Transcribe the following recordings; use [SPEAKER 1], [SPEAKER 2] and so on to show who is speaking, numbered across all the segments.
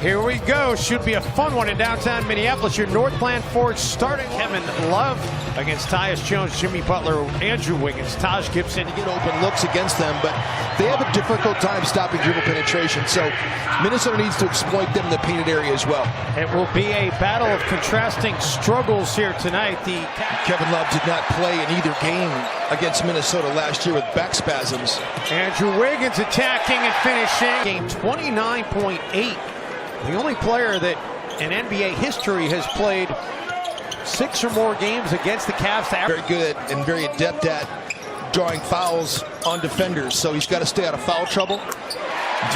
[SPEAKER 1] Here we go. Should be a fun one in downtown Minneapolis. Your Northland Forge starting. Kevin Love against Tyus Jones, Jimmy Butler, Andrew Wiggins, Taj Gibson.
[SPEAKER 2] To get open looks against them, but they have a difficult time stopping dribble penetration. So Minnesota needs to exploit them in the painted area as well.
[SPEAKER 1] It will be a battle of contrasting struggles here tonight.
[SPEAKER 2] Kevin Love did not play in either game against Minnesota last year with back spasms.
[SPEAKER 1] Andrew Wiggins attacking and finishing. Game 29.8. The only player that in NBA history has played 6 or more games against the Cavs.
[SPEAKER 2] Very good and very adept at drawing fouls on defenders, so he's got to stay out of foul trouble.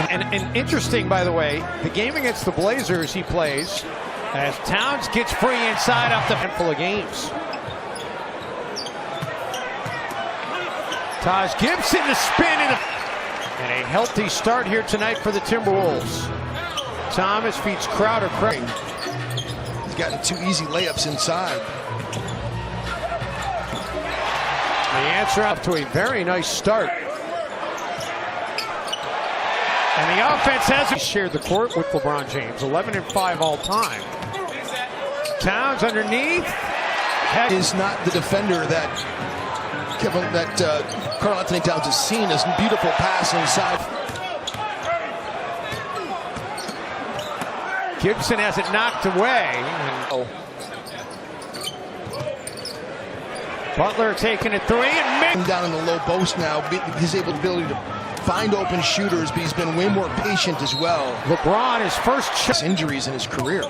[SPEAKER 1] And interesting, by the way, the game against the Blazers he plays as Towns gets free inside off the handful of games. Taj Gibson to spin and a healthy start here tonight for the Timberwolves. Thomas feeds Crowder.
[SPEAKER 2] He's gotten 2 easy layups inside.
[SPEAKER 1] The answer up to a very nice start. And the offense has shared the court with LeBron James, 11 and 5 all time. Towns underneath.
[SPEAKER 2] Is not the defender that Karl Anthony Towns has seen. His beautiful pass inside.
[SPEAKER 1] Gibson has it knocked away. Butler taking a 3 and
[SPEAKER 2] down in the low post now. He's able to find open shooters, but he's been way more patient as well.
[SPEAKER 1] LeBron, his first
[SPEAKER 2] injuries in his career.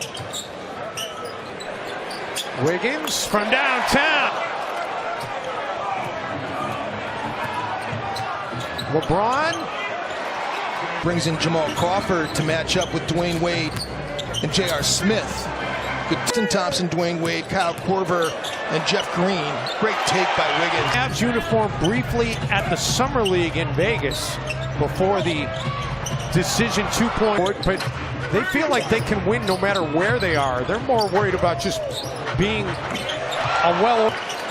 [SPEAKER 1] Wiggins from downtown. LeBron
[SPEAKER 2] brings in Jamal Crawford to match up with Dwayne Wade and J.R. Smith. Good Thompson, Dwayne Wade, Kyle Korver, and Jeff Green. Great take by Wiggins.
[SPEAKER 1] Cavs uniform briefly at the Summer League in Vegas before the decision 2-point, but they feel like they can win no matter where they are. They're more worried about just being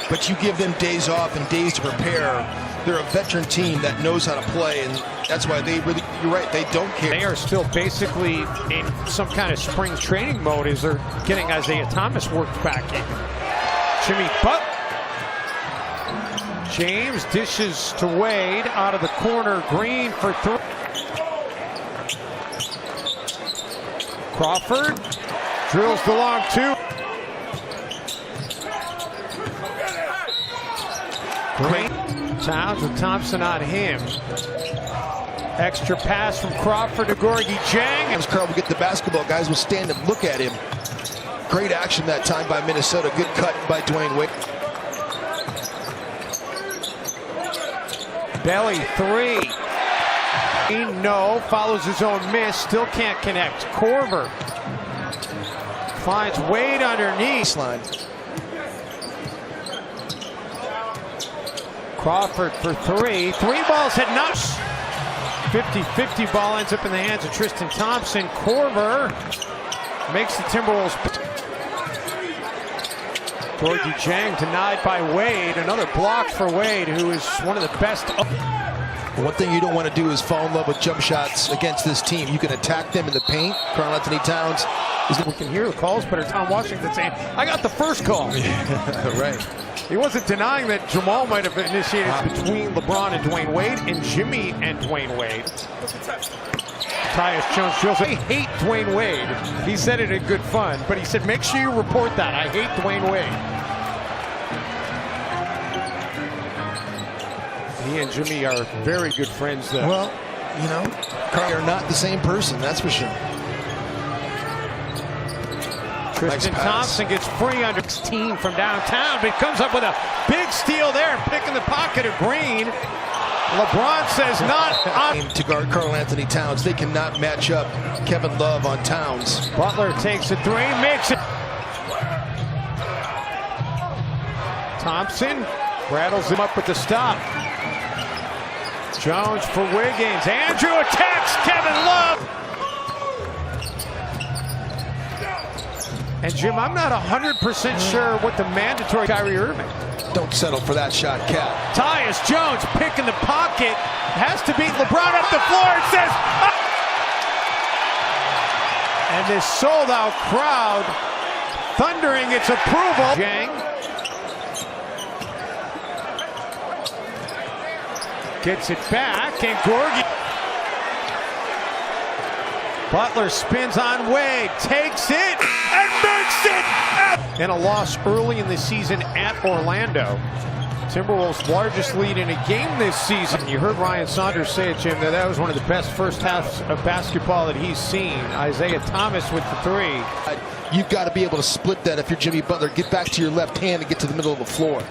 [SPEAKER 2] But you give them days off and days to prepare. They're a veteran team that knows how to play, and that's why they really, you're right, they don't care.
[SPEAKER 1] They are still basically in some kind of spring training mode as they're getting Isaiah Thomas worked back in. Jimmy Butler. James dishes to Wade out of the corner. Green for 3. Crawford drills the long 2. Green. Towns with Thompson on him. Extra pass from Crawford to Gorgie Jang.
[SPEAKER 2] As Carl would get the basketball, guys would stand and look at him. Great action that time by Minnesota. Good cut by Dwayne Wade.
[SPEAKER 1] Belly 3. No, follows his own miss. Still can't connect. Korver finds Wade underneath.
[SPEAKER 2] Line.
[SPEAKER 1] Crawford for 3. 3 balls hit nuts. 50-50 ball ends up in the hands of Tristan Thompson. Korver makes the Timberwolves. Gorgie Jang denied by Wade. Another block for Wade, who is one of the best.
[SPEAKER 2] One thing you don't want to do is fall in love with jump shots against this team. You can attack them in the paint. Karl Anthony Towns.
[SPEAKER 1] We can hear the calls, but Tom Washington saying, I got the first call.
[SPEAKER 2] Right.
[SPEAKER 1] He wasn't denying that Jamal might have initiated between LeBron and Dwayne Wade and Jimmy and Dwayne Wade. Tyus Jones drills. I hate Dwayne Wade. He said it in good fun, but he said, make sure you report that. I hate Dwayne Wade. He and Jimmy are very good friends, though.
[SPEAKER 2] Well, you know, Carl are not the same person, that's for sure.
[SPEAKER 1] Tristan Thompson gets free under 16 from downtown, but he comes up with a big steal there, picking the pocket of Green. LeBron says not on.
[SPEAKER 2] To guard Karl Anthony Towns, they cannot match up Kevin Love on Towns.
[SPEAKER 1] Butler takes a 3, makes it. Thompson rattles him up with the stop. Jones for Wiggins. Andrew attacks Kevin Love. And Jim, I'm not 100% sure what the mandatory Kyrie Irving.
[SPEAKER 2] Don't settle for that shot, Cat.
[SPEAKER 1] Tyus Jones picking the pocket. Has to beat LeBron up the floor and says, And this sold-out crowd thundering its approval. Jang gets it back, and Gorgie. Butler spins on Wade, takes it, and makes it! In a loss early in the season at Orlando. Timberwolves' largest lead in a game this season. You heard Ryan Saunders say it, Jim, that was one of the best first halves of basketball that he's seen. Isaiah Thomas with the three.
[SPEAKER 2] You've got to be able to split that if you're Jimmy Butler. Get back to your left hand and get to the middle of the floor.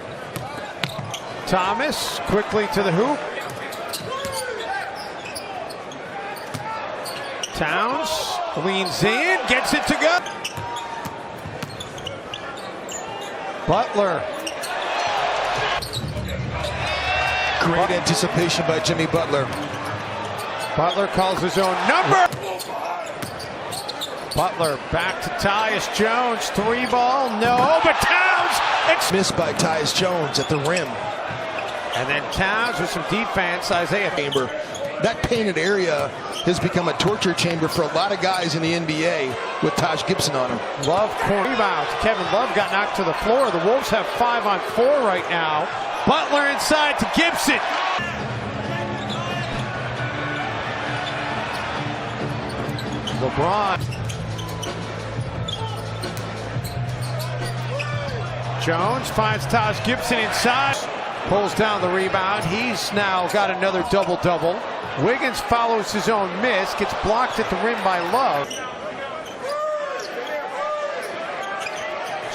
[SPEAKER 1] Thomas quickly to the hoop. Towns leans in, gets it to go. Butler.
[SPEAKER 2] Great anticipation by Jimmy Butler.
[SPEAKER 1] Butler calls his own number. Butler back to Tyus Jones. Three ball, no, but Towns. It's
[SPEAKER 2] missed by Tyus Jones at the rim.
[SPEAKER 1] And then Towns with some defense. Isaiah
[SPEAKER 2] Chamber. That painted area has become a torture chamber for a lot of guys in the NBA with Taj Gibson on him.
[SPEAKER 1] Love corner rebound. Kevin Love got knocked to the floor. The Wolves have 5-on-4 right now. Butler inside to Gibson. LeBron. Jones finds Taj Gibson inside. Pulls down the rebound. He's now got another double-double. Wiggins follows his own miss. Gets blocked at the rim by Love.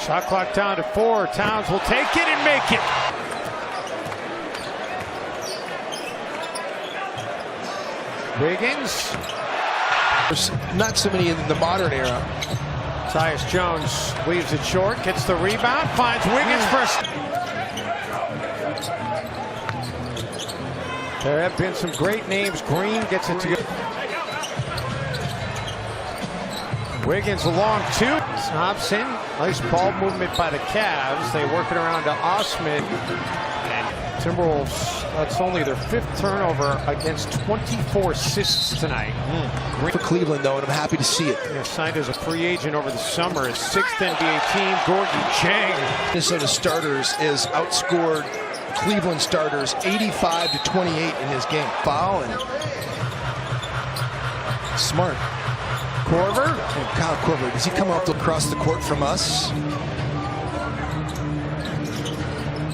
[SPEAKER 1] Shot clock down to 4. Towns will take it and make it. Wiggins.
[SPEAKER 2] There's not so many in the modern era.
[SPEAKER 1] Tyus Jones leaves it short, gets the rebound, finds Wiggins first. There have been some great names. Green gets it to go. Wiggins along two. Thompson, nice ball movement by the Cavs. They work it around to Osman. And Timberwolves, that's only their 5th turnover against 24 assists tonight.
[SPEAKER 2] Great for Cleveland, though, and I'm happy to see it.
[SPEAKER 1] Yeah, signed as a free agent over the summer. His 6th NBA team, Gorgie Chang.
[SPEAKER 2] Minnesota starters is outscored Cleveland starters 85-28 in his game. Foul and smart.
[SPEAKER 1] Korver.
[SPEAKER 2] Oh, Kyle Korver, does he come up across the court from us?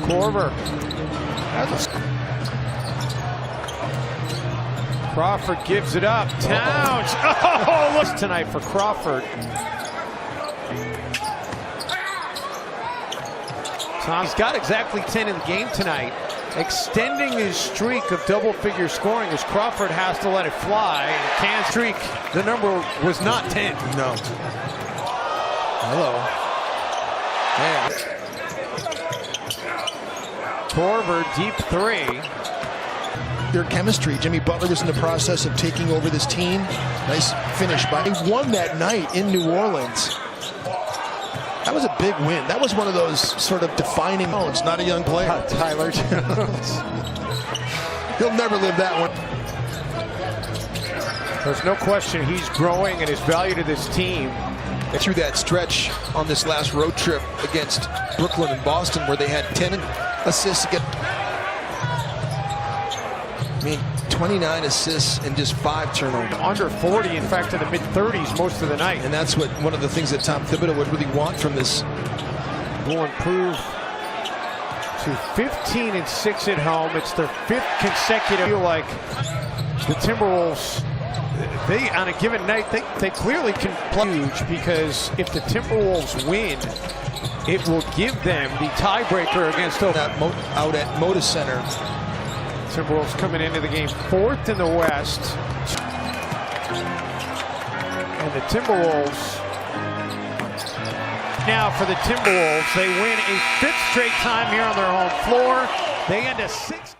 [SPEAKER 1] Korver. Crawford gives it up. Towns. Oh, look tonight for Crawford. Tom's got exactly 10 in the game tonight, extending his streak of double-figure scoring as Crawford has to let it fly. And can streak. The number was not 10.
[SPEAKER 2] No. Hello. Man.
[SPEAKER 1] Korver, deep three.
[SPEAKER 2] Their chemistry. Jimmy Butler was in the process of taking over this team. Nice finish by. He won that night in New Orleans. That was a big win. That was one of those sort of defining moments. Not a young player.
[SPEAKER 1] Tyler Jones.
[SPEAKER 2] He'll never live that one.
[SPEAKER 1] There's no question he's growing and his value to this team.
[SPEAKER 2] Through that stretch on this last road trip against Brooklyn and Boston where they had 10 assists against. I mean, 29 assists and just 5 turnovers.
[SPEAKER 1] Under 40, in fact, in the mid-30s most of the night.
[SPEAKER 2] And that's what one of the things that Tom Thibodeau would really want from this.
[SPEAKER 1] Will improve to 15-6 at home. It's their 5th consecutive. I feel like the Timberwolves, they on a given night, they clearly can play huge, because if the Timberwolves win, it will give them the tiebreaker against out
[SPEAKER 2] at Moda Center.
[SPEAKER 1] Timberwolves coming into the game 4th in the West. And the Timberwolves, now for the Timberwolves, they win a 5th straight time here on their home floor. They end a 6.